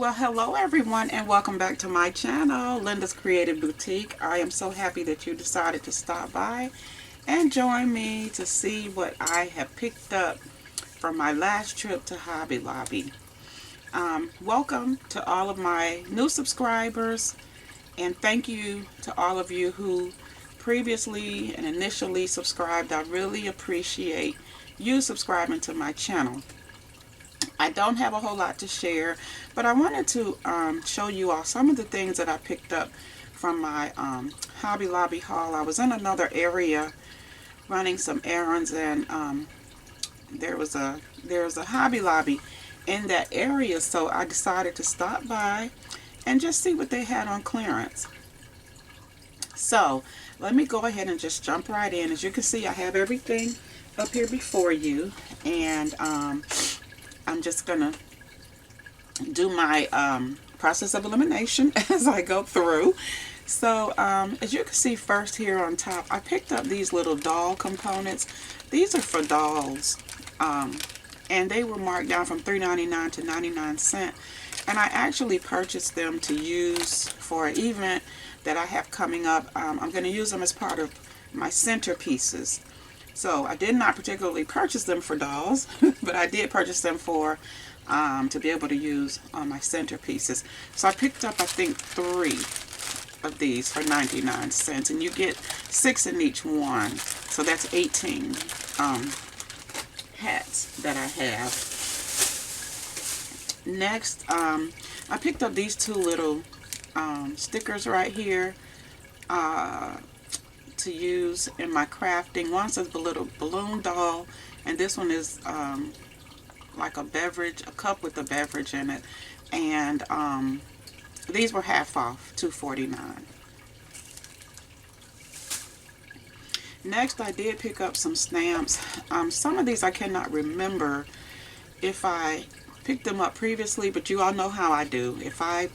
Well, hello everyone, and welcome back to my channel, Linda's Creative Boutique. I am so happy that you decided to stop by and join me to see what I have picked up from my last trip to Hobby Lobby. Welcome to all of my new subscribers, and thank you to all of you who previously and initially subscribed. I really appreciate you subscribing to my channel. I don't have a whole lot to share, but I wanted to show you all some of the things that I picked up from my Hobby Lobby haul. I was in another area running some errands, and there's a Hobby Lobby in that area, so I decided to stop by and just see what they had on clearance. So let me go ahead and just jump right in. As you can see, I have everything up here before you, and I'm just gonna do my process of elimination as I go through. So as you can see, first here on top, I picked up these little doll components. These are for dolls, and they were marked down from $3.99 to 99¢. And I actually purchased them to use for an event that I have coming up. I'm going to use them as part of my centerpieces. So I did not particularly purchase them for dolls, but I did purchase them for to be able to use on my centerpieces. So I picked up, I think, 3 of these for 99¢, and you get 6 in each one. So that's 18 hats that I have. Next, I picked up these 2 little stickers right here to use in my crafting. One says the little balloon doll, and this one is like a beverage, a cup with a beverage in it, and these were half off, $2.49. Next, I did pick up some stamps. Some of these I cannot remember if I picked them up previously, but you all know how I do. If I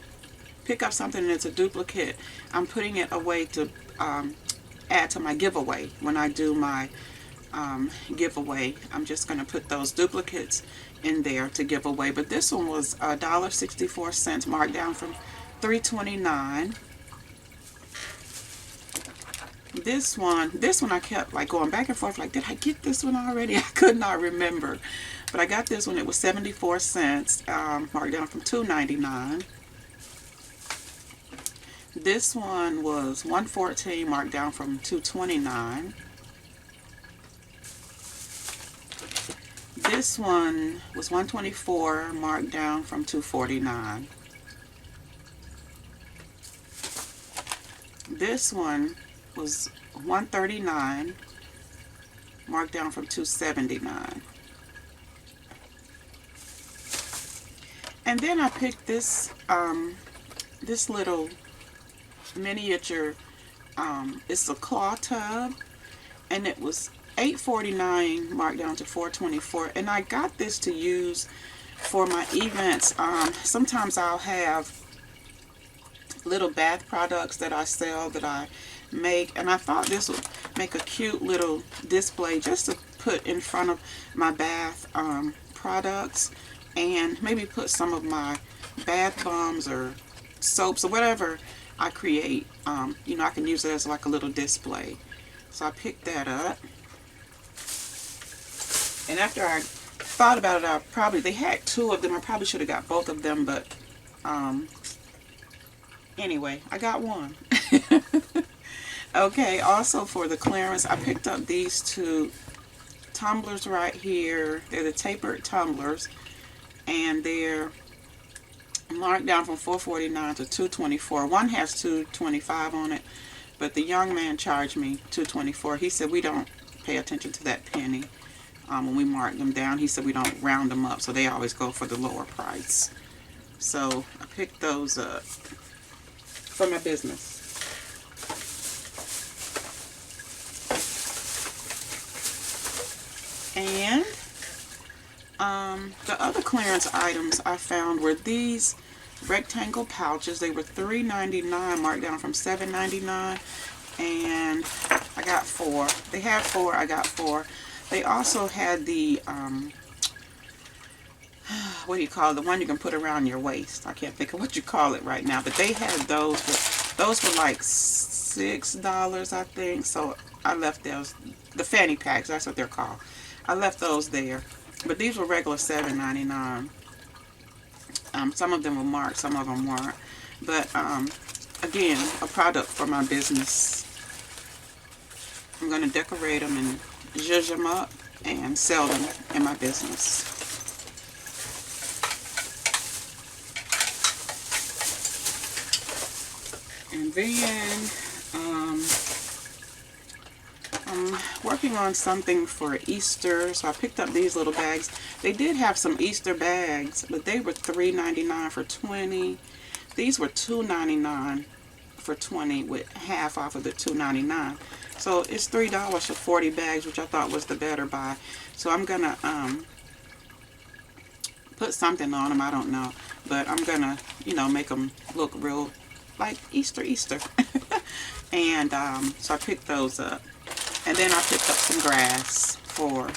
pick up something and it's a duplicate, I'm putting it away to add to my giveaway. When I do my giveaway, I'm just going to put those duplicates in there to give away. But this one was $1.64, marked down from $3.29. This one I kept like going back and forth, like, did I get this one already? I could not remember, but I got this one. It was 74¢, marked down from $2.99. This one was $1.14, marked down from $2.29. This one was $1.24, marked down from $2.49. This one was $1.39, marked down from $2.79. And then I picked this this little miniature, it's a claw tub, and it was $8.49, marked down to $4.24. And I got this to use for my events. Sometimes I'll have little bath products that I sell, that I make, and I thought this would make a cute little display just to put in front of my bath products, and maybe put some of my bath bombs or soaps or whatever I create. You know, I can use it as like a little display. So I picked that up, and after I thought about it, they had 2 of them. I probably should have got both of them, but anyway, I got one. Okay, also for the clearance, I picked up these 2 tumblers right here. They're the tapered tumblers, and they're marked down from $4.49 to $2.24. One has $2.25 on it, but the young man charged me $2.24. He said we don't pay attention to that penny when we mark them down. He said we don't round them up, so they always go for the lower price. So I picked those up for my business. And the other clearance items I found were these rectangle pouches. They were $3.99, marked down from $7.99, and I got 4. They had 4, I got 4. They also had the what do you call it? The one you can put around your waist. I can't think of what you call it right now, but they had those. But those were like $6, I think. So I left those. The fanny packs, that's what they're called. I left those there. But these were regular $7.99. Some of them were marked, some of them weren't. But again, a product for my business. I'm going to decorate them and zhuzh them up and sell them in my business. And then I'm working on something for Easter, so I picked up these little bags. They did have some Easter bags, but they were $3.99 for 20. These were $2.99 for 20 with half off of the $2.99. So it's $3 for 40 bags, which I thought was the better buy. So I'm gonna put something on them, I don't know, but I'm gonna, you know, make them look real like Easter. And so I picked those up. And then I picked up some grass for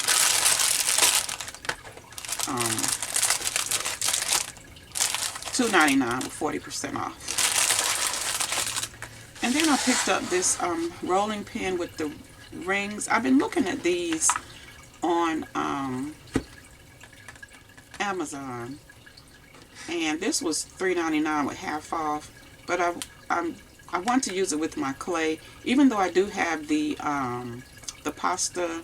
$2.99 with 40% off. And then I picked up this rolling pin with the rings. I've been looking at these on Amazon, and this was $3.99 with half off. But I want to use it with my clay, even though I do have the pasta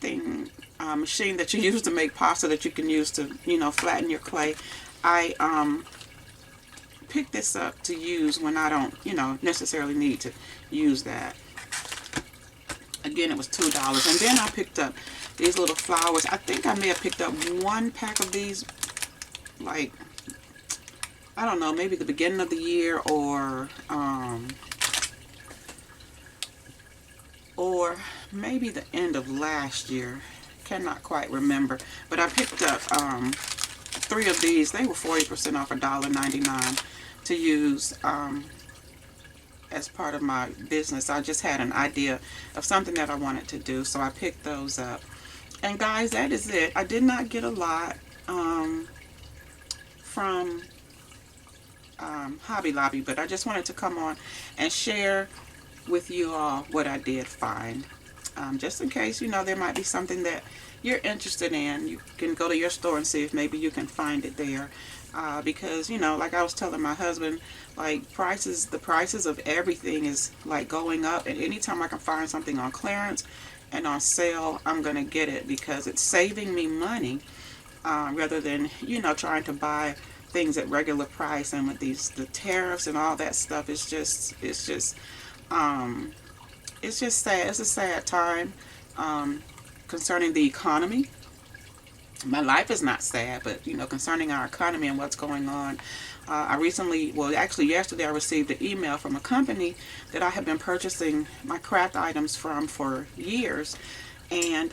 thing machine that you use to make pasta that you can use to, you know, flatten your clay. I picked this up to use when I don't, you know, necessarily need to use that. Again, it was $2. And then I picked up these little flowers. I think I may have picked up one pack of these, like, I don't know, maybe the beginning of the year, or maybe the end of last year. Cannot quite remember. But I picked up 3 of these. They were 40% off, $1.99 to use as part of my business. I just had an idea of something that I wanted to do, so I picked those up. And guys, that is it. I did not get a lot from Hobby Lobby, but I just wanted to come on and share with you all what I did find. Just in case, you know, there might be something that you're interested in. You can go to your store and see if maybe you can find it there. Because, you know, like I was telling my husband, like the prices of everything is like going up, and anytime I can find something on clearance and on sale, I'm going to get it, because it's saving me money rather than, you know, trying to buy things at regular price. And with the tariffs and all that stuff, it's just sad. It's a sad time concerning the economy. My life is not sad, but, you know, concerning our economy and what's going on. I recently, well, actually yesterday, I received an email from a company that I have been purchasing my craft items from for years. And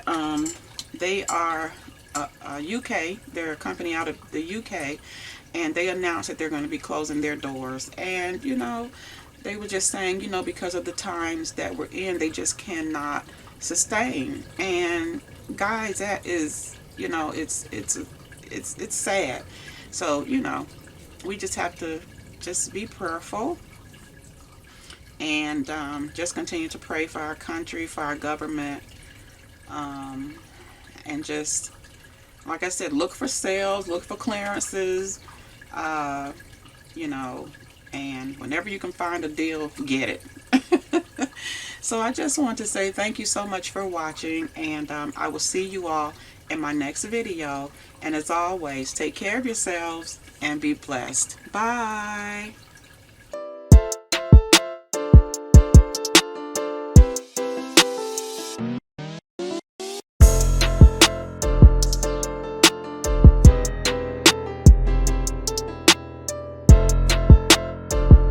they are UK. They're a company out of the UK. And they announced that they're going to be closing their doors. And, you know, they were just saying, you know, because of the times that we're in, they just cannot sustain. And guys, that is, you know, it's sad. So, you know, we just have to just be prayerful and just continue to pray for our country, for our government, and just, like I said, look for sales, look for clearances, you know, and whenever you can find a deal, get it. So I just want to say thank you so much for watching, and I will see you all in my next video. And as always, take care of yourselves and be blessed. Bye.